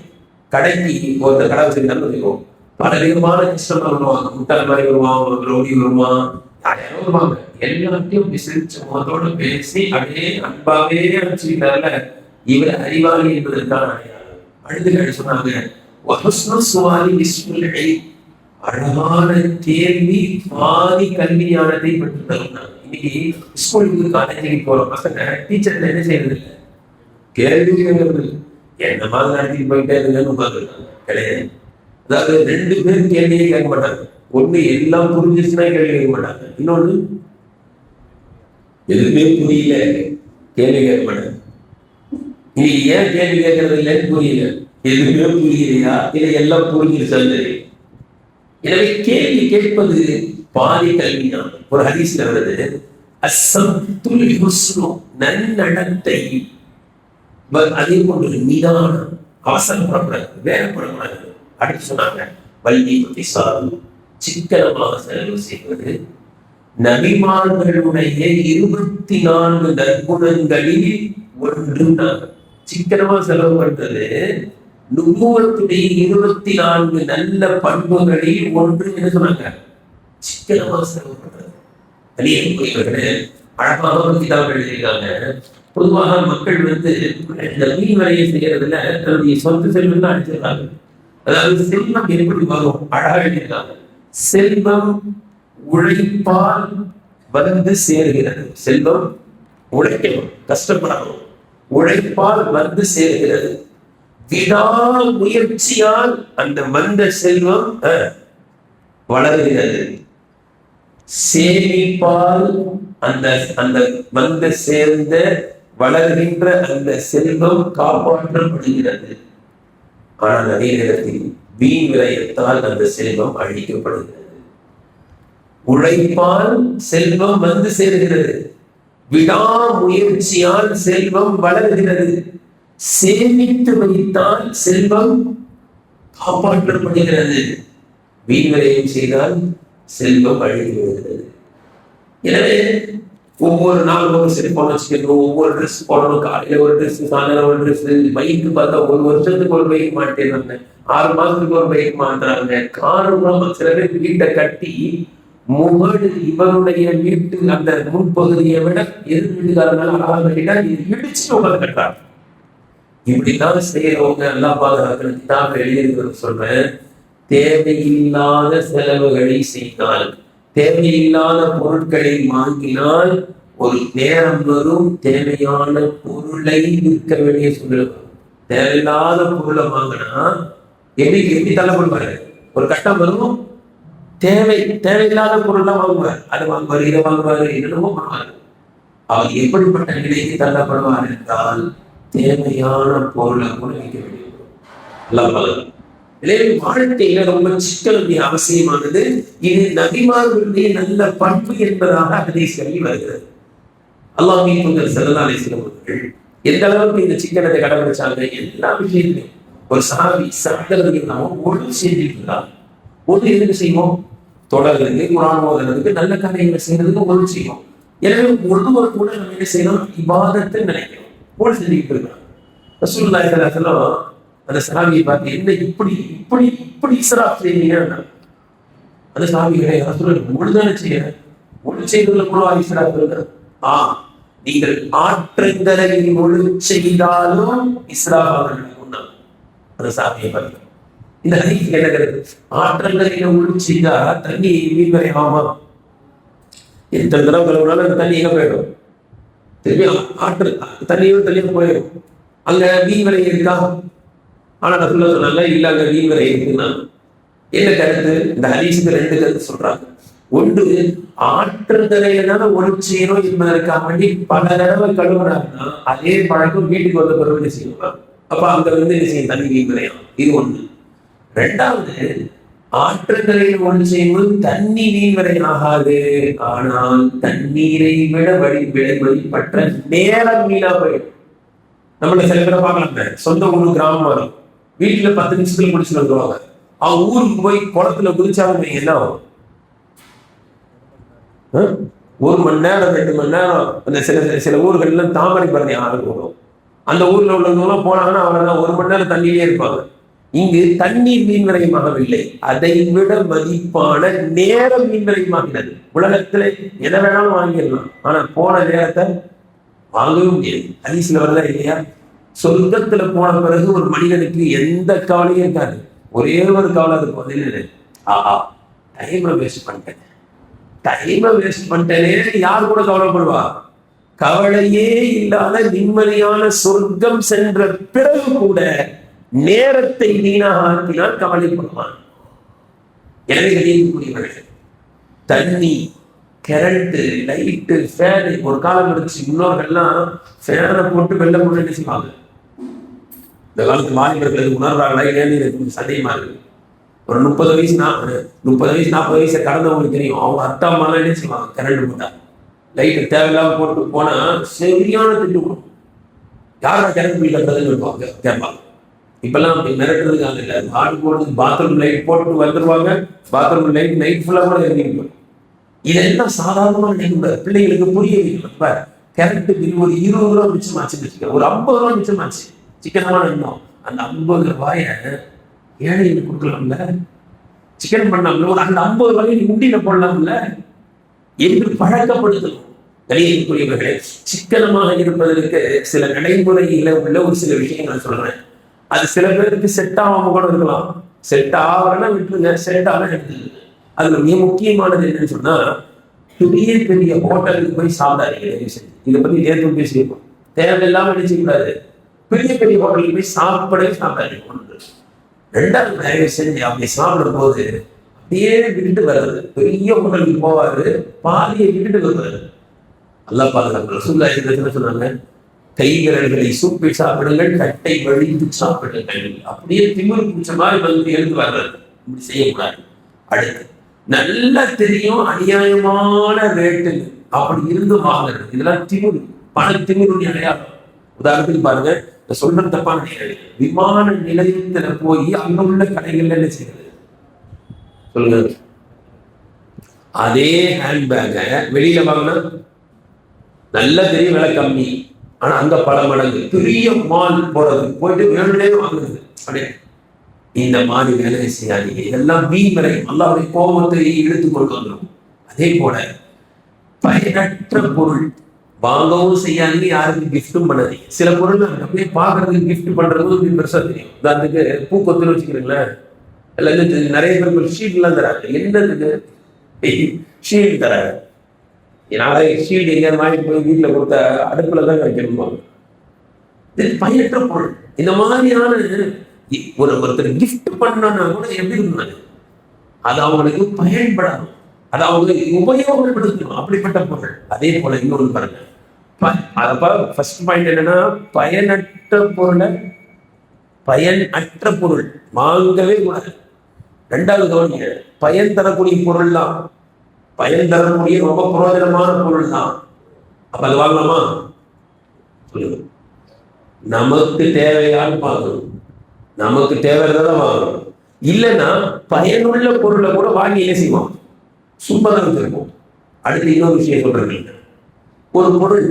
கடைக்கு ஒருத்தர் கடை வச்சிருந்தாலும் பல விதமான கஷ்டமா வருவாங்க, முட்டாள் மாதிரி வருவான், ரோடி வருவான், யாரையாரும் வருவாங்க, எல்லாத்தையும் விசிரிச்ச முகத்தோட பேசி அப்படியே அன்பாவே அனுப்பிச்சுட்டாருல, இவர் அறிவாளி என்பதற்கான அடையாளம். அடுத்து சொன்னாங்க, அழகான கேள்வி பாதி கல்வியானதை பெற்று தருவாங்க. இன்னைக்கு ஸ்கூலுக்கு காலேஜுக்கு போற பசங்க டீச்சர் என்ன செய்யறது இல்லை, கேள்வி கேட்கறது என்ன மாதிரி நடத்திட்டு போயிட்டே இருங்கன்னு உட்காந்துருக்காங்க. கிடையாது. அதாவது 2 பேர் கேள்வியே கேட்க மாட்டாங்க. ஒண்ணு எல்லாம் புரிஞ்சிருச்சுன்னா கேள்வி கேட்க மாட்டாங்க, இன்னொன்னு எதுவுமே புரியல கேள்வி கேட்க மாட்டாங்க. இன்னைக்கு ஏன் கேள்வி கேட்கறது இல்லைன்னு புரியல, எதுவுமே புரியலையா இல்லை எல்லாம் புரிஞ்சிருச்சான்னு தெரியும். எனவே கேள்வி கேட்பது பாதி கல்விதான். ஒரு ஹதீஸ்ல வருது, அஸ்ஸம்துல் ஹுஸ்னு, நன்னடத்தை, அதே போன்று நிதானம், அவசரப்படக்கூடாது, வேகப்படக்கூடாது. அடுத்து சொன்னாங்க, வல்வி சாது, சிக்கனமாக செலவு செய்வது நபிமார்களுடைய 24 நற்குணங்களில் ஒன்று. சிக்கனமா செலவு பண்றது நுபுவத்துடைய 24 நல்ல பண்புகளில் ஒன்று என்று சொன்னாங்க. சிக்கனமா செலவு பண்றது அழகாக ஒரு கிதாப் எழுதியிருக்காங்க. பொதுவாக மக்கள் இந்த மீன் வரையை செய்யறதுல தன்னுடைய சொந்த செல்வம் அடிச்சிருக்காங்க. அதாவது செல்வம் எப்படி வரும்? அழகாக எழுதியிருக்காங்க, செல்வம் உழைப்பால் வந்து சேர்கிறது. செல்வம் உழைக்கணும், கஷ்டப்படணும், உழைப்பால் வந்து சேர்கிறது. விடாமுயற்சியால் அந்த வந்த செல்வம் வளர்கிறது. சேமிப்பால் அந்த அந்த வந்த சேர்ந்த வளர்கின்ற அந்த செல்வம் காப்பாற்றப்படுகிறது. ஆனால் அதே நேரத்தில் வீண் விரயத்தால் அந்த செல்வம் அழிக்கப்படுகிறது. உழைப்பால் செல்வம் வந்து சேர்கிறது, விடாமுயற்சியால் செல்வம் வளர்கிறது, சேமித்து வைத்தால் செல்வம் காப்பாற்றப்படுகிறது, வீண் விரயம் செய்தால் செல்வம் அழிந்து விடுகிறது. எனவே ஒவ்வொரு நாளும் ஒரு செல்போன் வச்சுக்கணும், ஒவ்வொரு ட்ரெஸ் போடணும், காலையில ஒரு ட்ரெஸ், சாயங்காலம் ஒரு ட்ரெஸ், பைக்கு பார்த்தா 1 வருஷத்துக்கு ஒரு பைக் மாட்டேறாங்க, 6 மாசத்துக்கு ஒரு பைக் மாத்துறாங்க. காரணம் சில பேர் வீட்டை கட்டி முகடு இவருடைய வீட்டு அந்த முன்பகுதியை விட எதிர் வீட்டுக்காரனால அழகாக கட்டிட்டா இடிச்சு உட்காந்து கட்டுறாங்க. இப்படிதான் செய்யறவங்க எல்லாம் பாதுகாக்கணும். தான் எழுதியிருக்கிறது சொல்றேன், தேவையில்லாத செலவுகளை செய்தால், தேவையில்லாத பொருட்களை வாங்கினால் ஒரு நேரம் வரும் தேவையான பொருளை விற்க வேண்டிய சூழ்நிலை. தேவையில்லாத பொருளை வாங்கினா எப்படி தள்ளப்படுவாரு? ஒரு கட்டம் வரும், தேவையில்லாத பொருள்லாம் வாங்குவார், அதை வாங்குவார், இதை வாங்குவாரு, என்னென்னமோ பண்ணுவாரு. அவர் எப்படிப்பட்ட நிலைக்கு தள்ளப்படுவார் என்றால், தேவையான பொருளை கூட வைக்க வேண்டியது. எனவே வாழ்க்கையில ரொம்ப சிக்கல் அவசியமானது. இது நபிமார்களுடைய நல்ல பண்பு என்பதாக ஹதீஸ்களில் வருகிறது. அல்லாஹ்வின் தூதர் ஸல்லல்லாஹு அலைஹி வஸல்லம் அவர்கள் எந்த அளவுக்கு இந்த சிக்கனத்தை கடைபிடிச்சாங்க, எல்லா விஷயத்திலும். ஒரு சஹாபி சப்தம் இல்லாம ஒழு செஞ்சுருந்தார். ஒழு எதுக்கு செய்வோம்? தொடர்ந்து குர்ஆன் ஓதுறதுக்கு, நல்ல காரியங்களை செய்யறதுக்கு ஒழு செய்வோம். எனவே ஒழுவர் கூட நம்ம என்ன செய்யணும்? இபாதத்தை நினைக்கிறோம். ஒழு செஞ்சுக்கிட்டு இருக்கிறோம். ரசூலுல்லாஹி ஸல்லல்லாஹு அலைஹி வஸல்லம் அந்த சஹாபியை பார்த்து, என்ன இப்படி இப்படி இப்படி இஸ்ராஃப் செய்றீங்க? அந்த சஹாபிகளை ரசூலுல்லாஹி ஒழுதான செய்ய, ஒழு செய்வதில் கூட இஸ்ராஃப் இருக்கு. நீங்கள் ஆற்றங்கரையில் ஒழு செய்தாலும் இஸ்ராஃப் ஆகிறது. அந்த சாமியை பார்த்து இந்த ஹதீஸ் என்ன கருது? ஆற்றங்கரையில ஒழு செய்தா தண்ணி வீண்வரை ஆமா, எத்தனை தடவை கழுவுனாலும் அந்த தண்ணி எங்க போயிடும்? திரும்பி ஆற்று தண்ணியும் போயிடும். அங்க வீண்வரை இருக்கா? ஆனா நான் சொன்னாங்க, இல்ல அங்க வீண்வரை இருக்குன்னா என்ன கருத்து? இந்த ஹதீஸுக்கு ரெண்டு கருத்து சொல்றாங்க. ஒன்று, ஆற்றங்கரையில தானே ஒழு செய்யணும் என்பதற்காக வேண்டி பல தடவை கழுவுறாங்கன்னா அதே பழக்கம் வீட்டுக்கு வந்த பிறகு செய்யணும். அப்ப அங்க என்ன செய்யும்? தண்ணி வீண்வரையும். இது ஒண்ணு. ரெண்டாவது, ஆற்றங்கரையில் ஒன்று செய்யும்போது தண்ணி வீண்வரை ஆகாது. ஆனால் தண்ணீரை விட வழிபட்ட நேரம் வீணா போயிடும். நம்மள சில பேரை பார்க்கலாம், சொந்த ஊரு கிராமமா இருக்கும், வீட்டுல 10 நிமிஷத்துல குடிச்சுட்டு வந்துருவாங்க. அவங்க ஊருக்கு போய் குளத்துல குதிச்சாலும் என்ன ஆகும்? 1 மணி நேரம் 2 மணி நேரம். அந்த சில ஊர்கள்ல தாமரை பரணி ஆறு போடும். அந்த ஊர்ல உள்ளவங்க போனாங்கன்னா அவ்வளவுதான், 1 மணி நேரம் தண்ணியிலே இருப்பாங்க. இங்கு தண்ணீர் மீன்வரையமாகவில்லை, அதை விட மதிப்பான நேரம் மீன்வரையமாகிறது. உலகத்துல எதை வேணாலும் வாங்கிடலாம், ஆனா போன நேரத்தை வாங்கவே முடியாது. ஹதீஸ்ல வரதா இல்லையா? சொர்க்கத்துல போன பிறகு ஒரு மனிதனுக்கு எந்த கவலையும் இருக்காது. ஒரே ஒரு கவலை இருக்கும், அது என்னது? டைமை வேஸ்ட் பண்ணிட்டேனே. யார் கூட கவலைப்படுவா? கவலையே இல்லாத நிம்மதியான சொர்க்கம் சென்ற பிறகு கூட நேரத்தை வீணாக ஆக்கினால் கவலைப்படுவான். எனவே கணியக்கூடியவர்கள், தண்ணி, கரண்ட், லைட்டு, ஃபேனு ஒரு காலம் இருந்துச்சு. முன்னோர்கள்லாம் ஃபேனை போட்டு வெள்ளை போட்டு என்ன செய்வாங்க? இந்த காலத்து மாநிலங்களுக்கு உணர்றாங்களா இல்லையான்னு சந்தேகமா இருக்கு. ஒரு 30 வயசு 40 வயசை கடந்தவங்களுக்கு தெரியும். அவங்க அத்தா அம்மாலாம் என்ன செய்வாங்க? கரண்ட் போட்டா லைட்டு தேவையில்லாம போட்டு போனா சரியான திட்டு கொடுக்கும். யாரா கரண்ட் பில் கட்டுறதுன்னு கேட்பாங்க. இப்பெல்லாம் அப்படி மிரட்டுறதுக்காக இல்லை, ஆடு போடுறது, பாத்ரூம் லைட் போட்டு வந்துருவாங்க. பாத்ரூம் லைட் நைட் ஃபுல்லா கூட எரிஞ்சிருக்கும். இதெல்லாம் சாதாரணமா நினைக்கூடாது. பிள்ளைகளுக்கு புரிய வைக்கணும். கரண்ட் பில் ஒரு 20 ரூபா மிச்சமாச்சுன்னு வச்சுக்க, ஒரு 50 ரூபா மிச்சமாச்சு, சிக்கனமான எண்ணம். அந்த 50 ரூபாய ஏழைகளுக்கு கொடுக்கலாம்ல, சிக்கன் பண்ணாமல, ஒரு அந்த 50 ரூபாயை உண்டியில போடலாம்ல என்று பழக்கப்படுத்தணும். கணியத்துக்குரியவர்களே, சிக்கனமாக இருப்பதற்கு சில நடைமுறையில உள்ள ஒரு சில விஷயங்கள் சொல்றேன். அது சில பேருக்கு செட் ஆகாம கூட இருக்கலாம். செட் ஆகலன்னா விட்டுருங்க, செட் ஆக எடுத்துருங்க. அதுல மிக முக்கியமானது என்னன்னு சொன்னா, பெரிய பெரிய ஹோட்டலுக்கு போய் சாப்பிடாதீங்க. இதை பத்தி நேற்று பேசியிருக்கோம். தேவையில்லாம நினைச்சக்கூடாது. பெரிய பெரிய ஹோட்டலுக்கு போய் சாப்பிடாதீங்க. ரெண்டாவது, தயவு செஞ்சு அப்படி சாப்பிடும் போது அப்படியே விட்டுட்டு வர்றது. பெரிய ஹோட்டலுக்கு போவாரு, பாதியை விட்டுட்டு வருவாரு. அல்லாஹ் பாதுகாப்பு. ரசூலுல்லாஹி ஸல்லல்லாஹு அலைஹி வஸல்லம் சொன்னாங்க, கைவிரல்களை சூப்பி சாப்பிடுங்கள், கட்டை வழிந்து சாப்பிடுங்கள். அப்படியே திமிரு பிடிச்ச மாதிரி வந்து எழுந்து வர்றது. இப்படி செய்யக்கூடாது. அடுத்து, நல்லா தெரியும் அநியாயமான ரேட்டு, அப்படி இருந்து வாங்குறது. இதெல்லாம் திமிரு, பண திமிருடைய அடையாளம். உதாரணத்துக்கு பாருங்க, சொல்றது தப்பான நிலையம். விமான நிலையத்துல போய் அங்க உள்ள கடைகள்ல என்ன செய்யறது சொல்லுங்க? அதே ஹேண்ட்பேக வெளியில வாங்கினா நல்ல பெரிய விலை கம்மி, ஆனா அங்க பல மடங்கு. பெரிய மால் போறது, போயிட்டு வேணும்னே வாங்குறது. அப்படியே இந்த மாதிரி வேலை செய்யாதீங்க. இதெல்லாம் வீண் விலை, அல்லாஹ்வுடைய கோபத்தை இழுத்து கொண்டு வந்துடும். அதே போல பயனற்ற பொருள் வாங்கவும் செய்யாதீங்க, யாருக்கும் கிஃப்டும் பண்ணாதீங்க. சில பொருள் அப்படியே பாக்குறதுக்கு கிஃப்ட் பண்றது பெருசா தெரியும். உதாரணத்துக்கு பூக்கொத்துன்னு வச்சுக்கிறீங்களேன், இல்ல நிறைய பேர் ஷீட் எல்லாம் தராங்க. என்னதுக்கு ஷீல்டு தராங்க? நாளைக்கு ஷீல்டு எங்கேயாவது வாங்கிட்டு போய் வீட்டுல கொடுத்த அடுப்புல தான் வைக்கணுமா? இது பயனற்ற பொருள். இந்த மாதிரியான ஒருத்தர் கிஃப்ட் பண்ணா கூட எப்படி இருந்தாங்க, அது அவங்களுக்கு பயன்படணும், அதை அவங்களுக்கு உபயோகப்படுத்தணும். அப்படிப்பட்ட பொருள். அதே போல இன்னொரு பாருங்க, அதப்ப ஃபர்ஸ்ட் பாயிண்ட் என்னன்னா, பயனற்ற பொருள் வாங்கவே கூடாது. ரெண்டாவது கவனிங்க, பயன் தரக்கூடிய பொருள் தான், பயன் தரக்கூடிய ரொம்ப பிரயோஜனமான பொருள் தான். அப்ப அது வாங்கலாமா? சொல்லுங்க. நமக்கு தேவையான்னு பார்க்கணும், நமக்கு தேவைதான் வாங்கணும். இல்லைன்னா பயனுள்ள பொருளை கூட வாங்கி என்ன செய்வோம், சும்மா தான் இருக்கும். அடுத்து இன்னொரு விஷயம் சொல்றேன், ஒரு பொருள்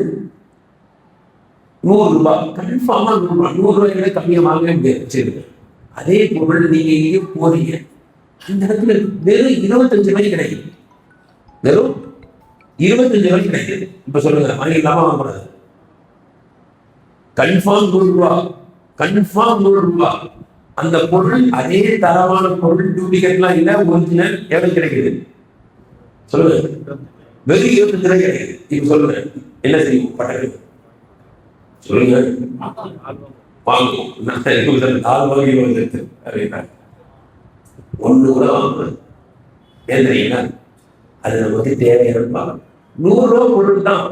100 ரூபாய், கன்ஃபார்மா 100 ரூபாய் கம்மியா வாங்கவே முடியாது. அதே பொருள் நீங்க எங்கேயோ போறீங்க, அந்த இடத்துல வெறும் 25 ரூபாய் கிடைக்குது, வெறும் 25 ரூபாய் கிடைக்குது. இப்ப சொல்லுங்க, வாங்கிக்கலாமா வாங்கக்கூடாது? கன்ஃபார்ம் 100 ரூபாய், கன்ஃபார்ம் 100 ரூபாய். அந்த பொருள் அதே தரமான பொருள், டூப்ளிகேட்லாம் இல்ல, ஒரிஜினல். எவ்வளவு கிடைக்குது சொல்லுங்க? வெறும் 25 ரூபாய் கிடைக்குது. இப்ப சொல்லுங்க, என்ன செய்யும்? பட்டது சொல்லுங்க, வாங்குவோம். ஒண்ணு கூட வாங்குறது ஏன் தெரியுங்களா? அது நமக்கு தேவையான 100 ரூபாய் பொருள் தான்,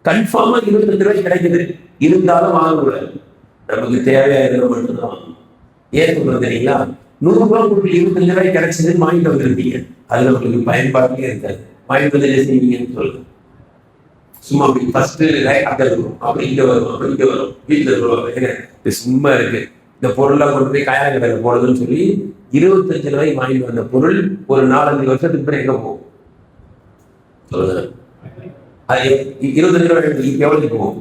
கன்ஃபார்மா 25 ரூபாய் கிடைக்குது, இருந்தாலும் வாங்கக்கூடாது. நமக்கு தேவையா இருக்கிற மட்டும்தான் வாங்கணும். ஏன் சொல்றது தெரியுங்களா? 100 ரூபாய் பொருள் 25 ரூபாய் கிடைச்சதுன்னு வாங்கிட்டு வந்துருக்கீங்க, அதுல உங்களுக்கு பயன்பாட்டுமே இருக்காது. வாங்கிட்டு வந்து என்ன செய்வீங்கன்னு சொல்லுங்க. சும்மா அப்படி ஃபர்ஸ்ட் அங்க இருக்கும், அப்படி இங்க வரும், அப்படி இங்க வரும், வீட்டுல வருவாங்க, இது சும்மா இருக்கு, இந்த பொருள்லாம் கொண்டு போய் காயாங்கடையில போடுதுன்னு சொல்லி 25 ரூபாய் வாங்கிட்டு வந்த பொருள் ஒரு 4-5 வருஷத்துக்கு பிறகு எங்க போகும் சொல்லுங்க? அது 25 ரூபாய் எவ்வளவுக்கு போகும்?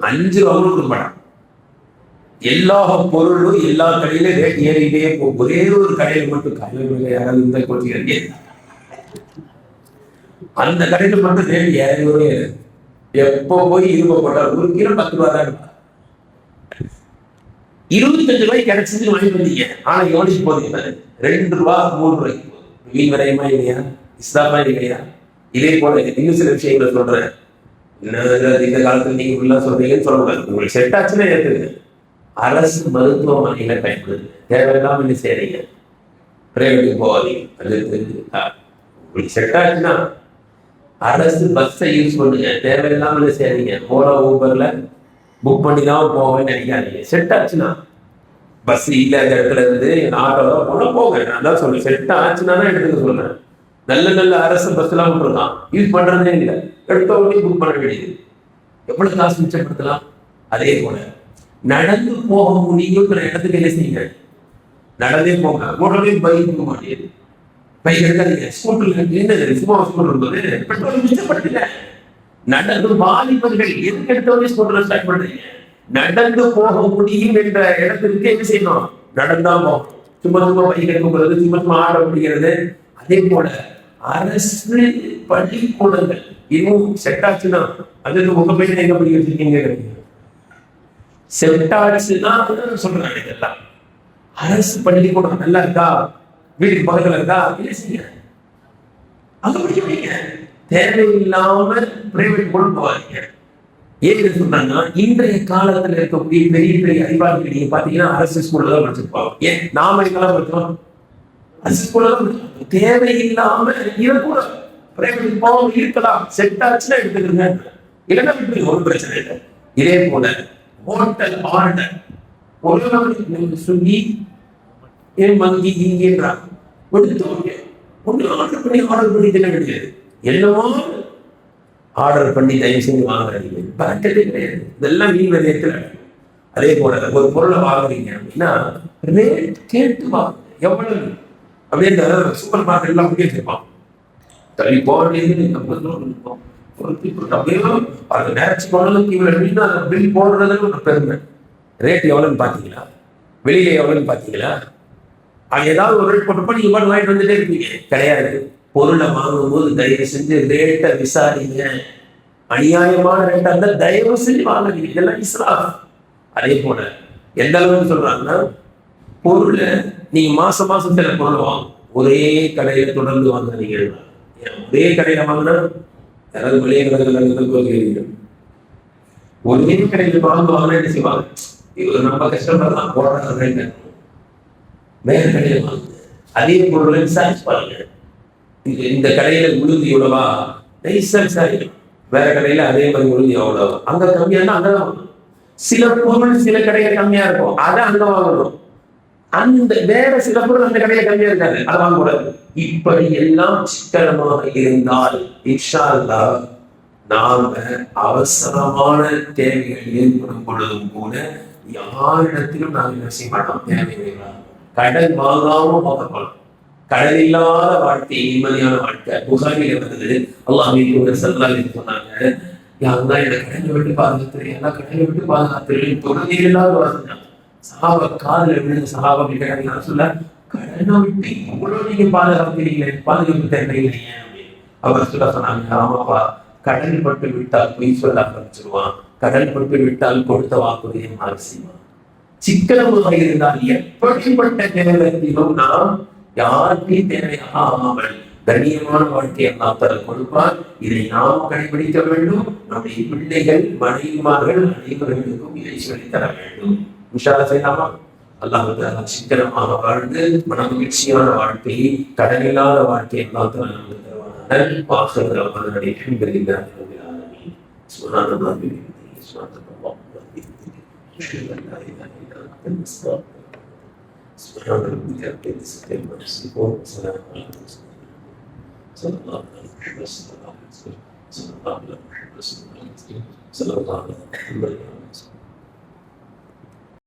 5 ரூபாய் கொடுக்க மாட்டான். எல்லா பொருளும் எல்லா கடையிலும் ரேட் ஏறிட்டே போகும். ஒரே ஒரு கடையில மட்டும், கடையில யாராவது இந்த கோச்சிக்கிறீங்க, அந்த கடையில மட்டும் ரேட் ஏறவே. எப்போ போய் இரும்ப போட்டால் 1 கிலோ 10 ரூபா தான். 25 ரூபாய் கிடைச்சது வாங்கிட்டு வந்தீங்க, ஆனா எவ்வளவுக்கு போதீங்க? 2 ரூபா 3 ரூபாய்க்கு போகுது. வீண் விரயமா இல்லையா? இஸ்லாமா இல்லையா? இதே போல இன்னும் சில விஷயங்களை சொல்றேன். இந்த காலத்துல நீங்க ஃபுல்லா சொல்றீங்கன்னு சொல்லக்கூடாது. உங்களுக்கு செட் ஆச்சுன்னா ஏற்றுங்க. அரசு மருத்துவமனையில பயன்படுது, தேவையில்லாம என்ன செய்றீங்க? பிரைவேட்டுக்கு போகாதீங்க. அது உங்களுக்கு செட் ஆச்சுன்னா அரசு பஸ்ஸை யூஸ் பண்ணுங்க, தேவையில்லாம என்ன செய்றீங்க? ஓலா ஊபர்ல புக் பண்ணி தான் போவேன்னு நினைக்காதீங்க. செட் ஆச்சுன்னா பஸ் இல்ல அந்த இடத்துல இருந்து ஆட்டோல போனா போங்க. நான் தான் சொல்றேன், செட் ஆச்சுன்னா தான் எடுத்துக்க சொல்றேன். நல்ல நல்ல அரசு பஸ் எல்லாம் விட்டுருக்கான், யூஸ் பண்றதே இல்லை, எடுத்த உடனே புக் பண்ண வேண்டியது. எவ்வளவு காசு மிச்சப்படுத்தலாம்? அதே போல நடந்து போக முடியுங்கிற இடத்துக்கு என்ன செய்யுங்க, நடந்தே போங்க. உடனே பைக் போக மாட்டேங்குது, பைக் எடுக்காதீங்க. ஸ்கூட்டர்ல என்ன சும்மா ஸ்கூட்டர் இருந்தது, பெட்ரோல் மிச்சப்படுத்தல. நடந்து வாலிபர்கள் எதுக்கு எடுத்தவங்க ஸ்கூட்டர்ல ஸ்டார்ட் பண்றீங்க? நடந்து போக முடியும் என்ற இடத்திற்கு என்ன செய்யணும்? நடந்தா போகும். சும்மா சும்மா பைக் எடுக்க போறது, சும்மா சும்மா ஆட முடிகிறது. அதே போல அரசு பள்ளிக்கூடங்கள் இன்னும் செட் ஆச்சுன்னா, அது உங்க பையனை எங்க படிக்க வச்சிருக்கீங்க? செட் ஆச்சுன்னா சொல்றாங்க. இதெல்லாம் அரசு பள்ளிக்கூடம் நல்லா இருக்கா, வீட்டுக்கு பக்கத்துல இருக்கா, என்ன செய்ய அங்க படிக்க. தேவையில்லாம பிரைவேட் கூட போவாதீங்க. ஏன் சொல்றாங்கன்னா, இன்றைய காலத்துல இருக்கக்கூடிய பெரிய பெரிய அறிவாளிகள் நீங்க பாத்தீங்கன்னா அரசு ஸ்கூல்ல தான் படிச்சிருப்பாங்க. ஏன் நாம எங்கெல்லாம் படிச்சோம்? அரசு ஸ்கூல்ல தான் படிச்சோம். தேவையில்லாம இதை கூட பிரைவேட் போக இருக்கலாம். செட் ஆச்சுன்னா எடுத்துக்கிறேங்க, இல்லைன்னா விட்டு ஒரு பிரச்சனை இல்லை. இதே போல ஹோட்டல் ஆர்டர் ஒரு சுகி ஏன் வங்கி இங்கேன்றாங்க, கொடுத்தவங்க ஒன்று ஆர்டர் பண்ணி தின கிடையாது. என்னவோ ஆர்டர் பண்ணி தயவு செஞ்சு வாங்குறீங்க, பறக்கவே கிடையாது. இதெல்லாம் வீண் விரயத்தில். அதே போல ஒரு பொருளை வாங்குறீங்க அப்படின்னா ரேட் கேட்டு வாங்க, எவ்வளவு அப்படின்ற சூப்பர் மார்க்கெட் எல்லாம் அப்படியே வச்சிருப்பான். தள்ளி போக வேண்டியது அப்படியே அதை நேரச்சு போனாலும் இவ்வளோ பில் போடுறதுன்னு ஒரு பெருமை. ரேட் எவ்வளோன்னு பார்த்தீங்களா? வெளியில எவ்வளோன்னு பார்த்தீங்களா? அது ஏதாவது ஒரு ரேட் போட்டப்போ நீங்க பாட்டு வாங்கிட்டு வந்துட்டே இருப்பீங்க. கிடையாது. பொருளை வாங்கும்போது தயவு செஞ்சு ரேட்டை விசாரிங்க. அநியாயமான ரேட்டா இருந்தால் தயவு செஞ்சு வாங்குறீங்க. இதெல்லாம் இஸ்லாம். அதே போல எந்த அளவுக்கு சொல்றாங்கன்னா, பொருளை நீங்க மாசம் மாசம் சில பொருள் வாங்க, ஒரே கடையில தொடர்ந்து வாங்குறீங்க. ஒரே கடையில வாங்கினா யாராவது வெளியே கிடக்குறீங்க, ஒரே கடையில வாங்கினா என்ன செய்வாங்க? இது நம்ம கஷ்டப்படலாம், போடுறாங்க. வேற கடையில வாங்க, அதே பொருளை விசாரிச்சு பாருங்க. இந்த கடையில உளுந்து எவ்வளவா, நைஸா விசாரிக்கணும். வேற கடையில அதே மாதிரி உறுதி எவ்வளவு, அங்க கம்மியானா அங்கதான் வாங்கணும். சில பொருள் சில கடையில கம்மியா இருக்கும், அதை அங்க வாங்கணும். அந்த வேற சில பொருள் அந்த கடையில கம்மியா இருக்காது, அதை வாங்கக்கூடாது. இப்படி எல்லாம் சிக்கனமாக இருந்தால் இன்ஷா அல்லாஹ் நாம அவசரமான தேவைகள் ஏற்படும் பொழுதும் கூட யாரிடத்திலும் நாம் என்ன செய்ய மாட்டோம், தேவைகளா கடன் வாங்காம பார்க்கலாம். கடன் இல்லாத வாழ்க்கை நிம்மதியான வாழ்க்கை. புகாரில வந்தது, அல்லாஹ் சொன்னாங்க, யாருதான் என்ன கடனை விட்டு பாதுகாத்துரு, எல்லாம் கடனை விட்டு பாதுகாத்துரு, தொடர்ந்து இல்லாத வாழ்க்கை. சஹாபா காதுல விழுந்த சஹாபாக்கள் கேட்டாங்க, சொல்ல கடனை விட்டு இவ்வளவு நீங்க பாதுகாக்கிறீங்களே, பாதுகாப்பு தேவையில்லையே அப்படின்னு. அவர் சொன்னாங்க, ஆமாப்பா, கடல் பட்டு விட்டால் பொய் சொல்ல ஆரம்பிச்சிருவான், கடல் பட்டு விட்டால் கொடுத்த வாக்குறுதியை மாறி செய்வான். சிக்கனமாக இருந்தால் எப்படிப்பட்ட நேரத்திலும் நாம் யாருக்கும் தேவையாகாமல் கண்ணியமான வாழ்க்கையை நாம் தர கொடுப்பார். இதை நாம் கடைபிடிக்க வேண்டும். நம்முடைய பிள்ளைகள், மனைவிமார்கள் அனைவர்களுக்கும் இதை சொல்லி தர வேண்டும். விஷால செய்யலாமா? அல்லாஹ் சிக்கனமாக வாழ்ந்து மனமகிழ்ச்சியான வாழ்க்கையை, கடனில்லாத வாழ்க்கையை நாம் தருவானாக. سبحان ربك رب العزة عما يصفون وسلام على المرسلين صلى الله عليه وسلم صلى الله عليه وسلم صلى الله عليه وسلم صلى الله عليه وسلم.